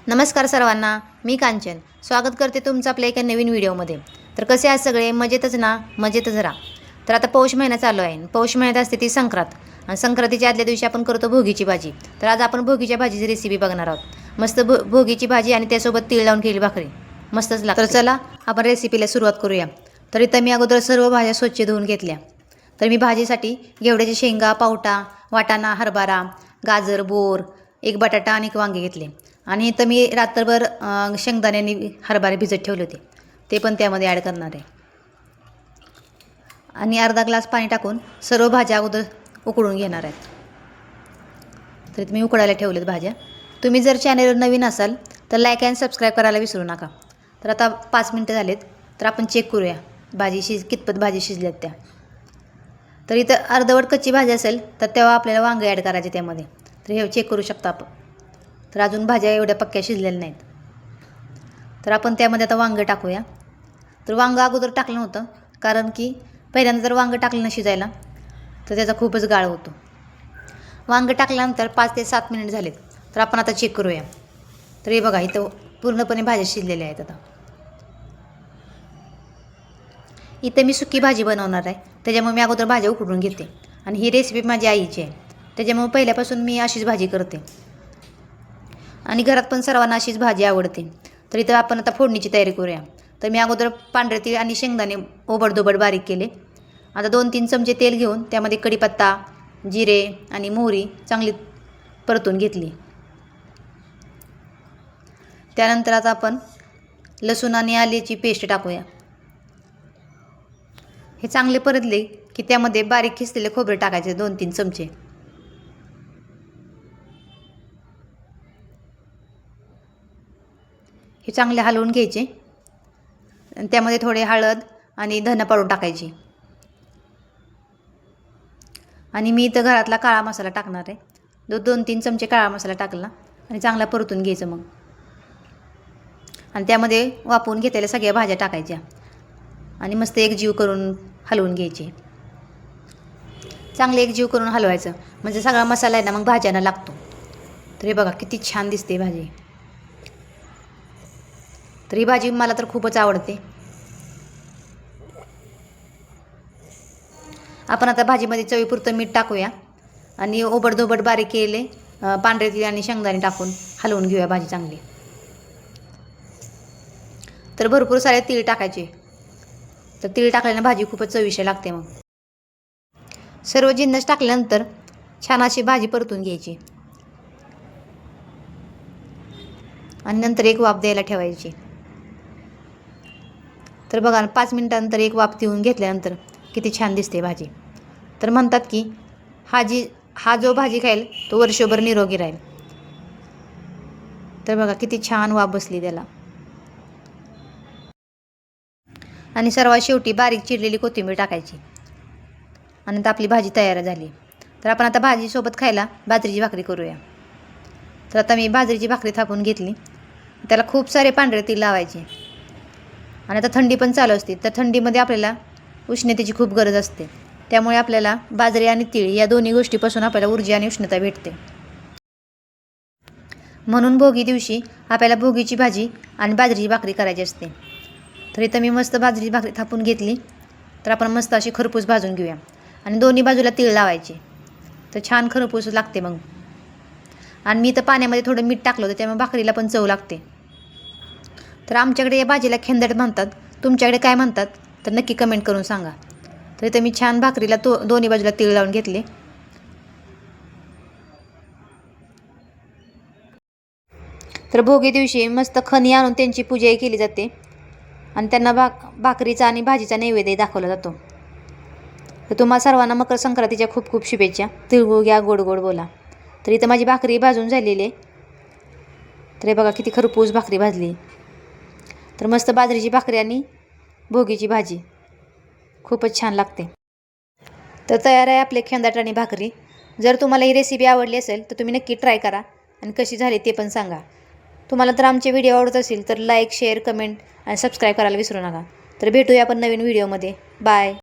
नमस्कार सर्वांना, मी कांचन स्वागत करते तुमचं आपल्या एका नवीन व्हिडिओमध्ये। तर कसे आहात सगळे? मजेतच ना? मजेतच राहा। तर आता पौष महिना चालू आहे। पौष महिन्यात असते ती संक्रांत आणि संक्रांतीच्या आदल्या दिवशी आपण करतो भोगीची भाजी। तर आज आपण भोगीच्या भाजीची रेसिपी बघणार आहोत। मस्त भोगीची भाजी आणि त्यासोबत तीळ लावून केलेली भाकरी मस्तच लागते। तर चला आपण रेसिपीला सुरुवात करूया। तर इथं मी अगोदर सर्व भाज्या स्वच्छ धुवून घेतल्या। तर मी भाजीसाठी घेवड्याची शेंगा, पावटा, वाटाणा, हरभरा, गाजर, बोर, एक बटाटा आणि एक वांगे घेतले। आणि इथं मी रात्रभर शेंगदाण्याने हरभरे भिजत ठेवले होते, ते पण त्यामध्ये ॲड करणार आहे। आणि अर्धा ग्लास पाणी टाकून सर्व भाज्या अगोदर उकळून घेणार आहेत। तर मी उकळायला ठेवलेत भाज्या। तुम्ही जर चॅनलवर नवीन असाल तर लाईक अँड सबस्क्राईब करायला विसरू नका। तर आता 5 मिनटं झालेत, तर आपण चेक करूया भाजी कितपत भाजी शिजल्यात त्या। तर इथं अर्धवट कच्ची भाजी असेल तर तेव्हा आपल्याला वांगे ॲड करायचे त्यामध्ये। तर हे चेक करू शकता आपण। तर अजून भाज्या एवढ्या पक्क्या शिजलेल्या नाहीत, तर आपण त्यामध्ये आता वांगं टाकूया। तर वांगं अगोदर टाकलं नव्हतं, कारण की पहिल्यांदा जर वांगं टाकलं ना शिजायला तर त्याचा खूपच गाळ होतो। वांगं टाकल्यानंतर 5 ते 7 मिनिट झालेत, तर आपण आता चेक करूया। तर हे बघा, इथं पूर्णपणे भाज्या शिजलेल्या आहेत। आता इथं मी सुकी भाजी बनवणार आहे, त्याच्यामुळे मी अगोदर भाज्या उकडून घेते। आणि ही रेसिपी माझी आईची आहे, त्याच्यामुळे पहिल्यापासून मी अशीच भाजी करते आणि घरात पण सर्वांना अशीच भाजी आवडते। तर इथं आपण आता फोडणीची तयारी करूया। तर मी अगोदर पांढरे तीळ आणि शेंगदाणे ओबडधोबड बारीक केले। आता 2-3 चमचे तेल घेऊन त्यामध्ये कढीपत्ता, जिरे आणि मोहरी चांगली परतून घेतली। त्यानंतर आता आपण लसूण आणि आल्याची पेस्ट टाकूया। हे चांगले परतले की त्यामध्ये बारीक खिसलेले खोबरे टाकायचे 2-3 चमचे। हे चांगले हलवून घ्यायचे आणि त्यामध्ये थोडे हळद आणि धने पावडर टाकायची। आणि मी इथं घरातला काळा मसाला टाकणार आहे। 2-3 चमचे काळा मसाला टाकला आणि चांगला परतून घ्यायचं मग। आणि त्यामध्ये वाफवून घेतलेल्या सगळ्या भाज्या टाकायच्या आणि मस्त एकजीव करून हलवून घ्यायचे। चांगले एकजीव करून हलवायचं, म्हणजे सगळा मसाला आहे ना मग भाज्यांना लागतो। तर हे बघा किती छान दिसते भाजी। तर ही भाजी मला तर खूपच आवडते। आपण आता भाजीमध्ये चवीपुरतं मीठ टाकूया आणि ओबडधोबड बारीक केले पांढरे तीळ आणि शेंगदाणे टाकून हलवून घेऊया भाजी चांगली। तर भरपूर सारे तीळ टाकायचे, तर तीळ टाकल्याने भाजी खूपच चविष्ट लागते। मग सर्व जिन्नस टाकल्यानंतर छान अशी भाजी परतून घ्यायची आणि नंतर एक वाफ द्यायला ठेवायची। तर बघा 5 मिनिटांनंतर एक वाफ देऊन घेतल्यानंतर किती छान दिसते भाजी। तर म्हणतात की हा जो भाजी खाईल तो वर्षभर निरोगी राहील। तर बघा किती छान वाफ बसली त्याला। आणि सर्वात शेवटी बारीक चिरलेली कोथिंबीर टाकायची आणि आता आपली भाजी तयार झाली। तर आपण आता भाजीसोबत खायला बाजरीची भाकरी करूया। तर आता मी बाजरीची भाकरी थापून घेतली, त्याला खूप सारे पांढरे तीळ लावायचे। आणि आता थंडी पण चालू असते, तर थंडीमध्ये आपल्याला उष्णतेची खूप गरज असते, त्यामुळे आपल्याला बाजरी आणि तीळ या दोन्ही गोष्टीपासून आपल्याला ऊर्जा आणि उष्णता भेटते। म्हणून भोगी दिवशी आपल्याला भोगीची भाजी आणि बाजरीची भाकरी करायची असते। तर इथं मी मस्त बाजरीची भाकरी थापून घेतली। तर आपण मस्त अशी खरपूस भाजून घेऊया आणि दोन्ही बाजूला तीळ लावायचे, तर छान खरपूस लागते मग। आणि मी इथं पाण्यामध्ये थोडं मीठ टाकलं होतं, त्यामुळे भाकरीला पण चव लागते। तर आमच्याकडे या भाजीला खेंदड म्हणतात, तुमच्याकडे काय म्हणतात तर नक्की कमेंट करून सांगा। तर इथं मी छान भाकरीला दोन्ही बाजूला तीळ लावून घेतले। तर भोगी दिवशी मस्त खणी आणून त्यांची पूजाही केली जाते आणि त्यांना भाकरीचा आणि भाजीचा नैवेद्य दाखवला जातो। तर तुम्हा सर्वांना मकर संक्रांतीच्या खूप खूप शुभेच्छा। तिळगुळ घ्या, गोड गोड बोला। तर इथं माझी भाकरी भाजून झालेली आहे। तर हे बघा किती खरपूस भाकरी भाजली। तर मस्त बाजरीची भाकरी आणि भोगीची भाजी खूपच छान लागते। तर तयार आहे आपले खेंदाट आणि भाकरी। जर तुम्हाला ही रेसिपी आवडली असेल तर तुम्ही नक्की ट्राय करा आणि कशी झाली ते पण सांगा। तुम्हाला तर आमचे व्हिडिओ आवडत असेल तर लाईक, शेअर, कमेंट आणि सबस्क्राईब करायला विसरू नका। तर भेटूया आपण नवीन व्हिडिओमध्ये। बाय।